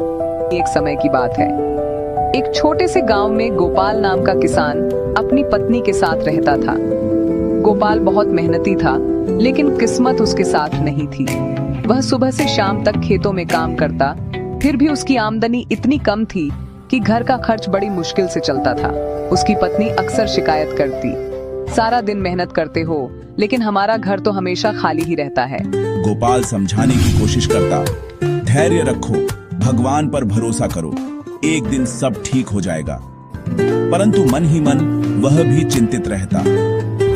एक समय की बात है। एक छोटे से गांव में गोपाल नाम का किसान अपनी पत्नी के साथ रहता था। गोपाल बहुत मेहनती था, लेकिन किस्मत उसके साथ नहीं थी। वह सुबह से शाम तक खेतों में काम करता, फिर भी उसकी आमदनी इतनी कम थी कि घर का खर्च बड़ी मुश्किल से चलता था। उसकी पत्नी अक्सर शिकायत करती, सारा दिन मेहनत करते हो, लेकिन हमारा घर तो हमेशा खाली ही रहता है। गोपाल समझाने की कोशिश करता, धैर्य रखो, भगवान पर भरोसा करो, एक दिन सब ठीक हो जाएगा। परंतु मन ही मन वह भी चिंतित रहता।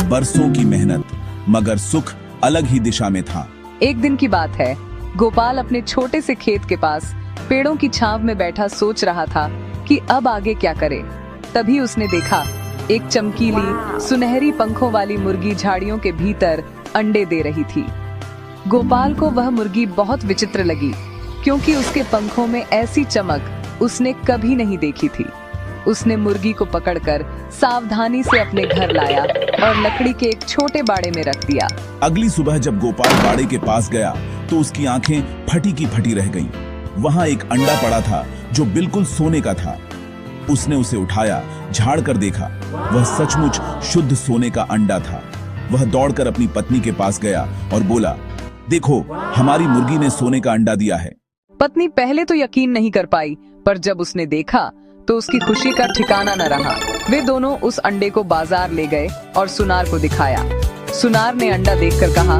बरसों की मेहनत, मगर सुख अलग ही दिशा में था। एक दिन की बात है, गोपाल अपने छोटे से खेत के पास पेड़ों की छांव में बैठा सोच रहा था कि अब आगे क्या करे। तभी उसने देखा एक चमकीली सुनहरी पंखों वाली मुर्गी झाड़ियों के भीतर अंडे दे रही थी। गोपाल को वह मुर्गी बहुत विचित्र लगी, क्योंकि उसके पंखों में ऐसी चमक उसने कभी नहीं देखी थी। उसने मुर्गी को पकड़कर सावधानी से अपने घर लाया और लकड़ी के एक छोटे बाड़े में रख दिया। अगली सुबह जब गोपाल बाड़े के पास गया तो उसकी आंखें फटी की फटी रह गईं। वहां एक अंडा पड़ा था जो बिल्कुल सोने का था। उसने उसे उठाया, झाड़ कर देखा, वह सचमुच शुद्ध सोने का अंडा था। वह दौड़कर अपनी पत्नी के पास गया और बोला, देखो, हमारी मुर्गी ने सोने का अंडा दिया है। पत्नी पहले तो यकीन नहीं कर पाई, पर जब उसने देखा तो उसकी खुशी का ठिकाना न रहा। वे दोनों उस अंडे को बाजार ले गए और सुनार को दिखाया। सुनार ने अंडा देखकर कहा,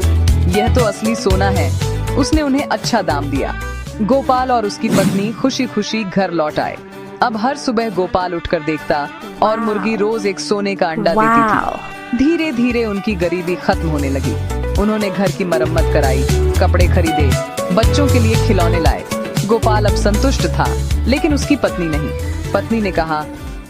यह तो असली सोना है। उसने उन्हें अच्छा दाम दिया। गोपाल और उसकी पत्नी खुशी खुशी घर लौट आए। अब हर सुबह गोपाल उठकर देखता और मुर्गी रोज एक सोने का अंडा देती थी। धीरे धीरे उनकी गरीबी खत्म होने लगी। उन्होंने घर की मरम्मत कराई, कपड़े खरीदे, बच्चों के लिए खिलौने लाए। गोपाल अब संतुष्ट था, लेकिन उसकी पत्नी नहीं। पत्नी ने कहा,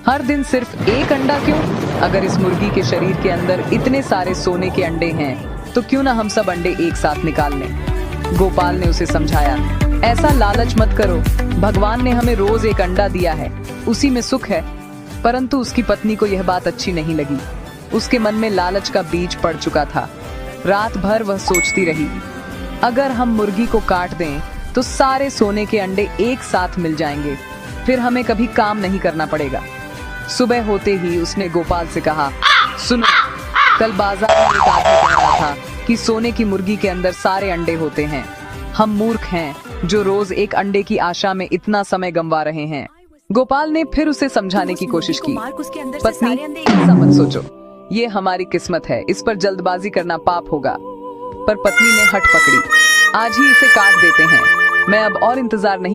हर दिन सिर्फ एक अंडा क्यों? अगर इस मुर्गी के शरीर के अंदर इतने सारे सोने के अंडे हैं, तो क्यों ना हम सब अंडे एक साथ निकाल लें। गोपाल ने उसे समझाया, ऐसा लालच मत करो, भगवान ने हमें रोज एक अंडा दिया है, उसी में सुख है। परंतु उसकी पत्नी को यह बात अच्छी नहीं लगी। उसके मन में लालच का बीज पड़ चुका था। रात भर वह सोचती रही, अगर हम मुर्गी को काट दें तो सारे सोने के अंडे एक साथ मिल जाएंगे, फिर हमें कभी काम नहीं करना पड़ेगा। सुबह होते ही उसने गोपाल से कहा, सुनो, कल बाजार में एक आदमी कह रहा था कि सोने की मुर्गी के अंदर सारे अंडे होते हैं। हम मूर्ख हैं जो रोज एक अंडे की आशा में इतना समय गंवा रहे हैं। गोपाल ने फिर उसे समझाने की कोशिश की, पत्नी, ऐसा मत सोचो, ये हमारी किस्मत है, इस पर जल्दबाजी करना पाप होगा। पर पत्नी ने हट पकड़ी, आज ही इसे काट देते हैं, मैं अब और इंतजार नहीं